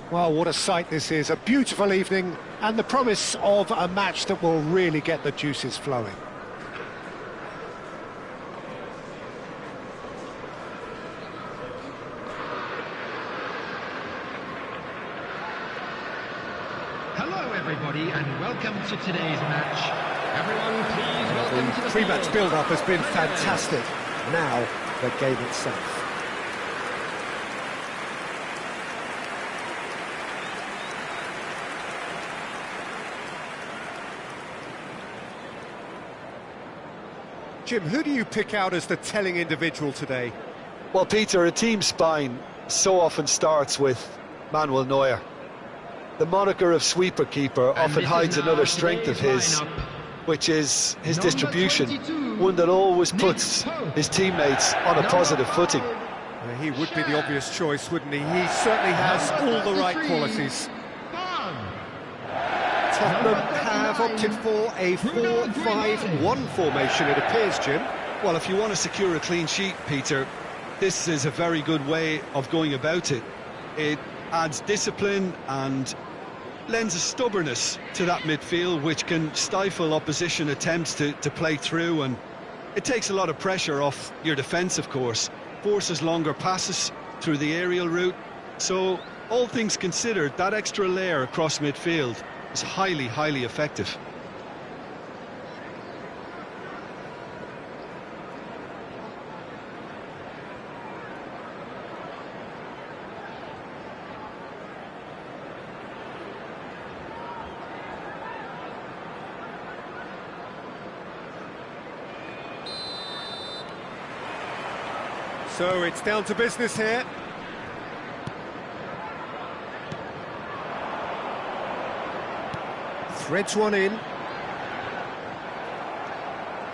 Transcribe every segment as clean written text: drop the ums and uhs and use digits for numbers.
Well, what a sight this is. A beautiful evening and the promise of a match that will really get the juices flowing. Hello everybody and welcome to today's match. Everyone please welcome to the pre-match build-up has been fantastic. Now, the game itself. Jim, who do you pick out as the telling individual today? Well, Peter, a team spine so often starts with Manuel Neuer. The moniker of sweeper keeper often hides another strength of his, which is his distribution, one that always puts his teammates on a positive footing. He would be the obvious choice, wouldn't he? He certainly has all the right qualities. Tottenham have opted for a 4-5-1 formation, it appears, Jim. Well, if you want to secure a clean sheet, Peter, this is a very good way of going about it. It adds discipline and lends a stubbornness to that midfield, which can stifle opposition attempts to play through, and it takes a lot of pressure off your defence, of course, forces longer passes through the aerial route. So, all things considered, that extra layer across midfield is highly, highly effective. So it's down to business here. Threads one in.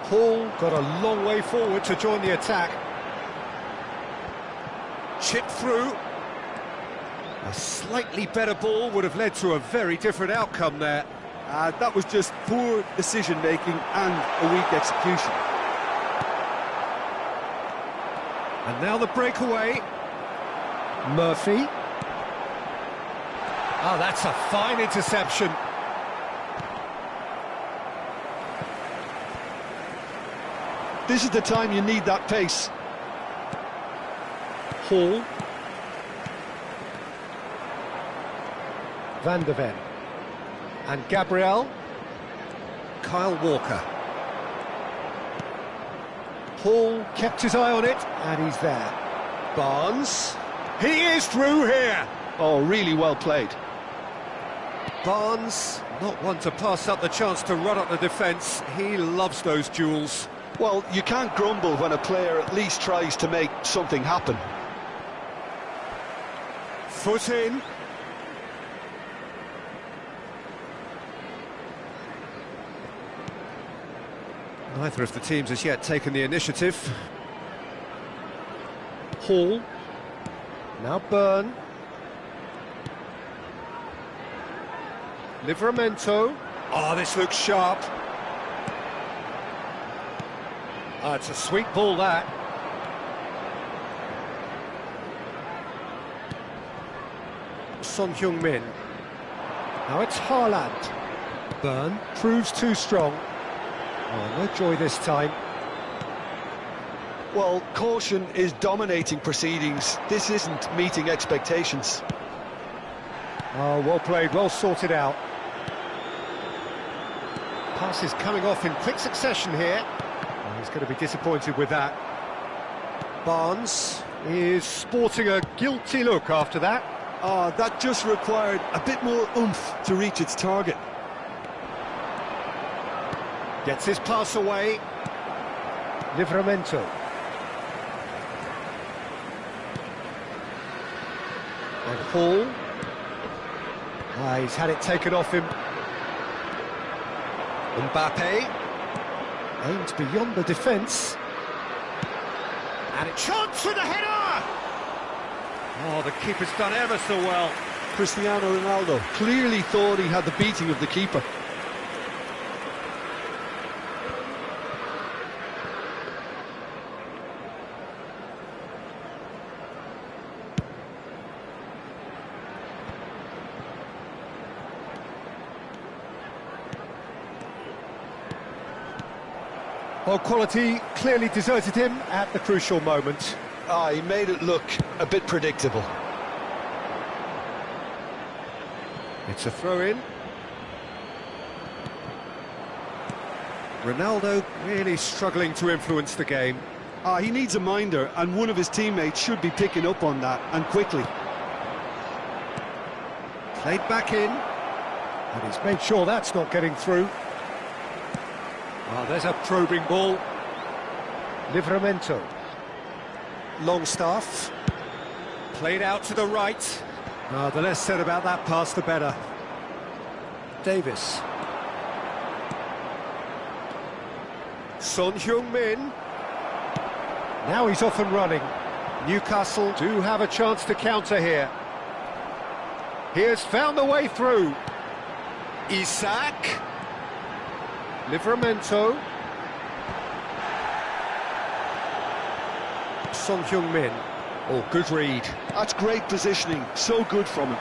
Hall got a long way forward to join the attack. Chip through. A slightly better ball would have led to a very different outcome there. That was just poor decision-making and a weak execution. And now the breakaway. Murphy. Oh, that's a fine interception. This is the time you need that pace. Hall. Van der Ven. And Gabriel. Kyle Walker. Hall kept his eye on it, and he's there. Barnes. He is through here. Oh, really well played. Barnes, not one to pass up the chance to run up the defence. He loves those duels. Well, you can't grumble when a player at least tries to make something happen. Foot in. Neither of the teams has yet taken the initiative. Hall. Now Byrne. Livramento. Oh, this looks sharp. Oh, it's a sweet ball, that. Son Heung-min. Now it's Haaland. Byrne proves too strong. Oh, no joy this time. Well, caution is dominating proceedings. This isn't meeting expectations. Oh, well played, well sorted out. Passes coming off in quick succession here. Oh, he's going to be disappointed with that. Barnes is sporting a guilty look after that. That just required a bit more oomph to reach its target. Gets his pass away. Livramento. And Hall. He's had it taken off him. Mbappe. Aims beyond the defence. And a chance with the header! Oh, the keeper's done ever so well. Cristiano Ronaldo clearly thought he had the beating of the keeper. Well, quality clearly deserted him at the crucial moment. He made it look a bit predictable. It's a throw-in. Ronaldo really struggling to influence the game. He needs a minder, and one of his teammates should be picking up on that, and quickly. Played back in, and he's made sure that's not getting through. Well, there's a probing ball. Livramento. Longstaff. Played out to the right. The less said about that pass, the better. Davis. Son Heung-min. Now he's off and running. Newcastle do have a chance to counter here. He has found the way through. Isak. Livramento. Son Heung-min. Oh, good read. That's great positioning, so good from him.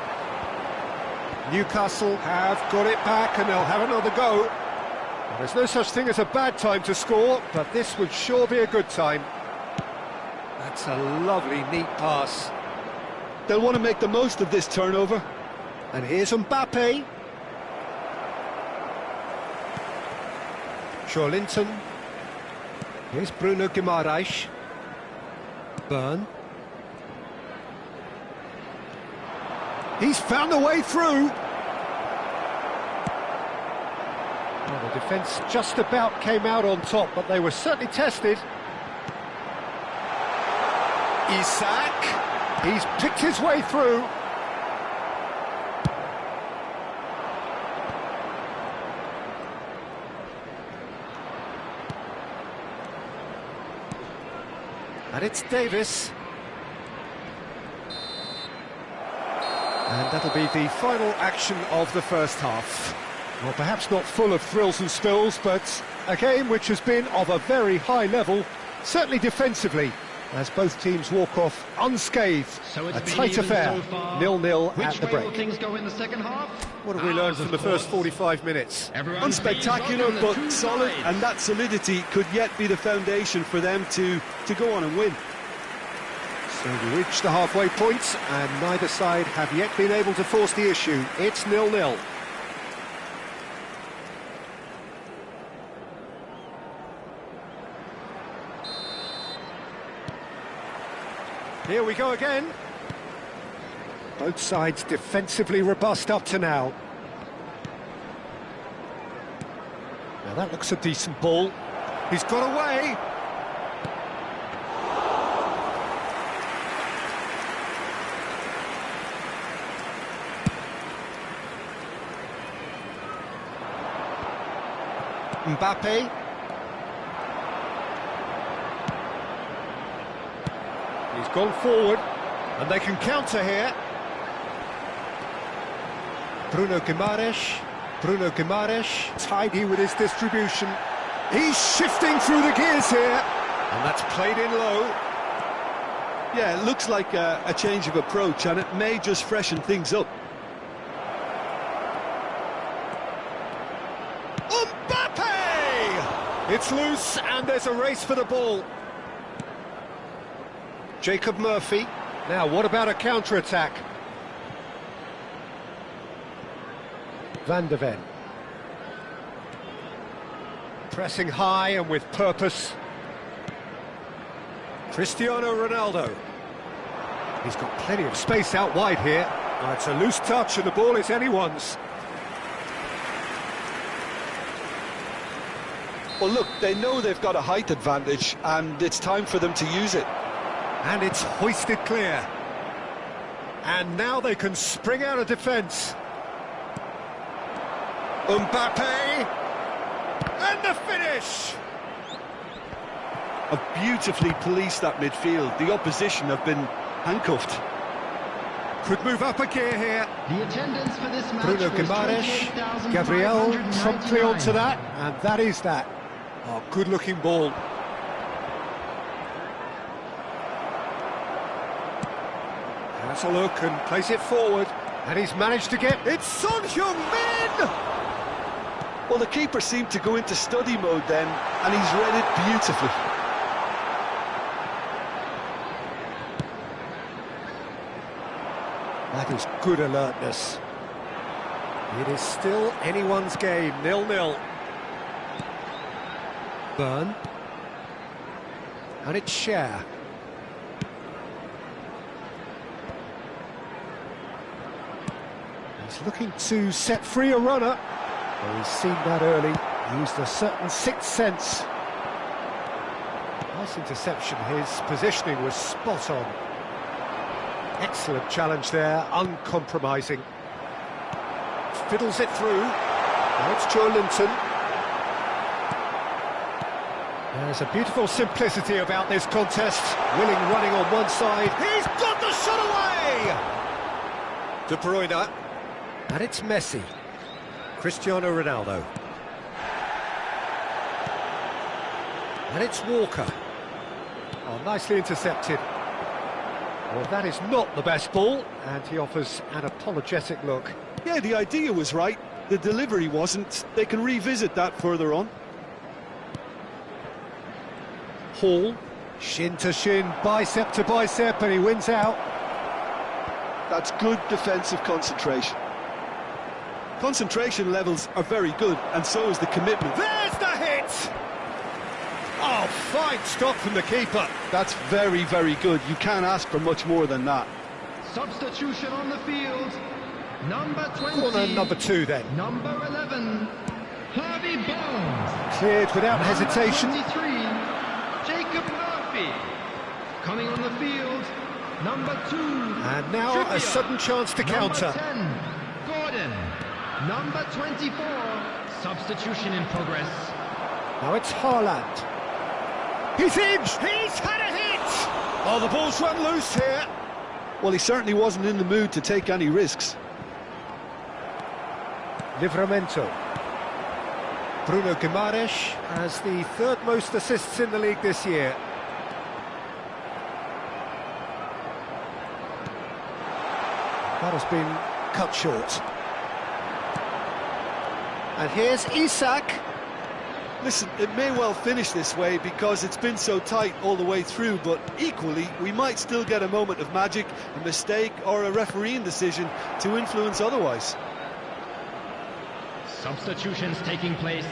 Newcastle have got it back and they'll have another go. Well, there's no such thing as a bad time to score, but this would sure be a good time. That's a lovely, neat pass. They'll want to make the most of this turnover. And here's Mbappe. Linton. Here's Bruno Guimaraes. Byrne. He's found a way through. Well, the defence just about came out on top, but they were certainly tested. Isak. He's picked his way through. And it's Davis. And that'll be the final action of the first half. Well, perhaps not full of thrills and spills, but a game which has been of a very high level, certainly defensively, as both teams walk off unscathed. So a tight affair, 0-0 at the break. Which way will things go in the second half? What have we learned from the first 45 minutes? Unspectacular, but solid, and that solidity could yet be the foundation for them to go on and win. So we reach the halfway point, and neither side have yet been able to force the issue. It's 0-0. Here we go again. Both sides defensively robust up to now. Now that looks a decent ball. He's got away. Mbappe. He's gone forward, and they can counter here. Bruno Guimaraes, tidy with his distribution. He's shifting through the gears here, and that's played in low. Yeah, it looks like a change of approach, and it may just freshen things up. Mbappe! It's loose, and there's a race for the ball. Jacob Murphy. Now, what about a counter-attack? Van de Ven. Pressing high and with purpose. Cristiano Ronaldo. He's got plenty of space out wide here. Oh, it's a loose touch and the ball is anyone's. Well, look, they know they've got a height advantage, and it's time for them to use it. And it's hoisted clear. And now they can spring out of defence. Mbappe! And the finish! Have beautifully policed that midfield. The opposition have been handcuffed. Could move up a gear here. The attendance for this match Bruno was Guimaraes, Gabriel promptly onto that, and that is that. Oh, good-looking ball. Has a look and plays it forward, and he's managed to get... It's Son Heung-min! Well, the keeper seemed to go into study mode then, and he's read it beautifully. That is good alertness. It is still anyone's game, 0-0. Burn. And it's Cher. He's looking to set free a runner. Well, he's seen that early, used a certain sixth sense. Nice interception, his positioning was spot on. Excellent challenge there, uncompromising. Fiddles it through. Now it's Joe Linton. There's a beautiful simplicity about this contest. Willing running on one side. He's got the shot away! De Bruyne. And it's Messi. Cristiano Ronaldo. And it's Walker. Oh, nicely intercepted. Well, that is not the best ball, and he offers an apologetic look. Yeah, the idea was right, the delivery wasn't. They can revisit that further on. Hall, shin to shin, bicep to bicep, and he wins out. That's good defensive concentration. Concentration levels are very good, and so is the commitment. There's the hit! Oh, fine stop from the keeper. That's very, very good. You can't ask for much more than that. Substitution on the field. Number 20. Corner number 2 then. Number 11. Harvey Barnes. Cleared without hesitation. 23. Jacob Murphy. Coming on the field. Number 2. And now Trippier. a sudden chance to counter. Number 10. Gordon. Number 24. Substitution in progress. Now it's Haaland. He's in! He's had a hit! Oh, the ball's run loose here. Well, he certainly wasn't in the mood to take any risks. Livramento. Bruno Guimaraes has the third most assists in the league this year. That has been cut short. And here's Isak. Listen, it may well finish this way because it's been so tight all the way through, but equally, we might still get a moment of magic, a mistake, or a refereeing decision to influence otherwise. Substitutions taking place.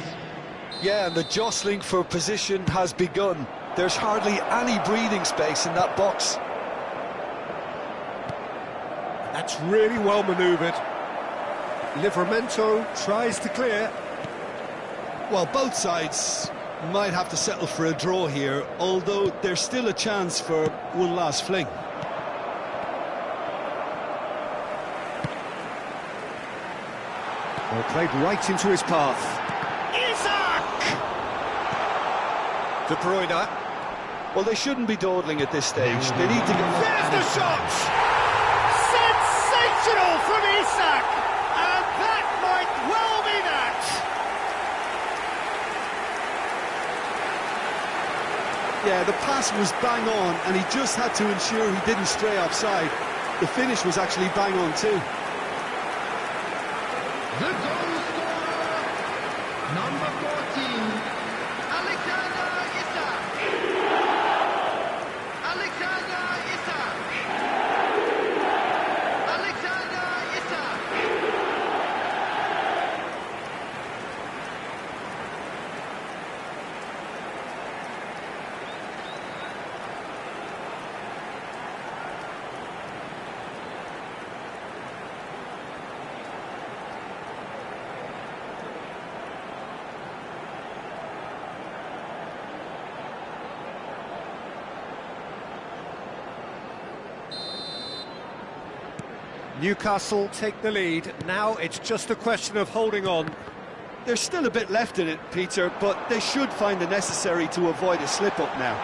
Yeah, and the jostling for position has begun. There's hardly any breathing space in that box. That's really well manoeuvred. Livramento tries to clear. Well, both sides might have to settle for a draw here, although there's still a chance for one last fling. Well, played right into his path. Isak! De Bruyne. Well, they shouldn't be dawdling at this stage. They need to get... There's the shot! Sensational from Isak! And that might well be that! Yeah, the pass was bang on, and he just had to ensure he didn't stray offside. The finish was actually bang on too. The goal scorer, number 14, Alexander Isak. Alexander Isak. Alexander Isak. Newcastle take the lead. Now it's just a question of holding on. There's still a bit left in it, Peter, but they should find the necessary to avoid a slip-up now.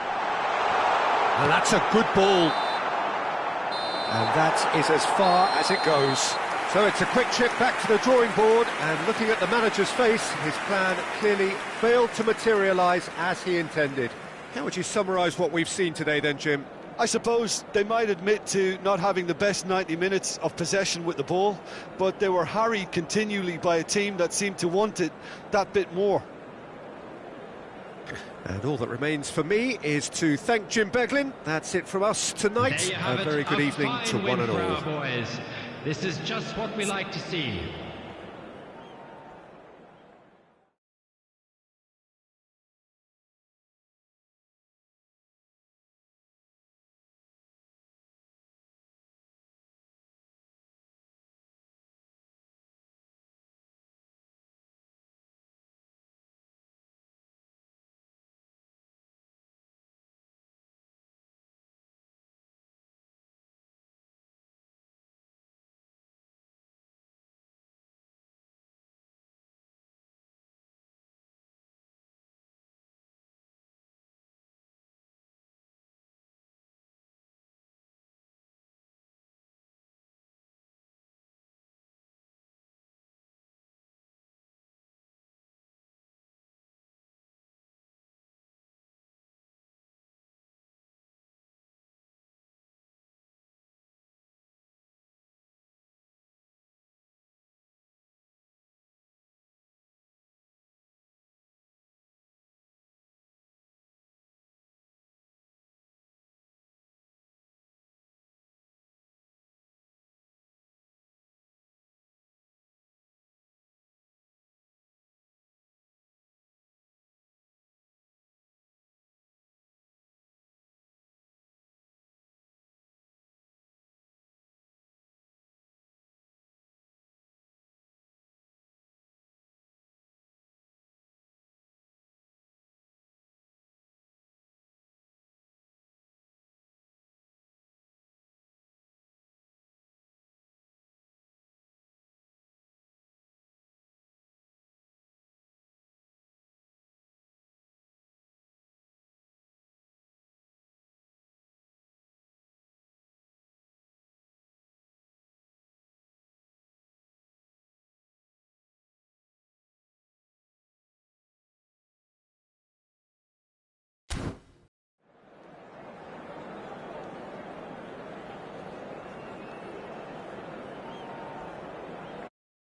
And that's a good ball. And that is as far as it goes. So it's a quick trip back to the drawing board, and looking at the manager's face, his plan clearly failed to materialise as he intended. How would you summarise what we've seen today then, Jim? I suppose they might admit to not having the best 90 minutes of possession with the ball, but they were harried continually by a team that seemed to want it that bit more. And all that remains for me is to thank Jim Beglin. That's it from us tonight. A very good evening to one and all. Boys. This is just what we like to see.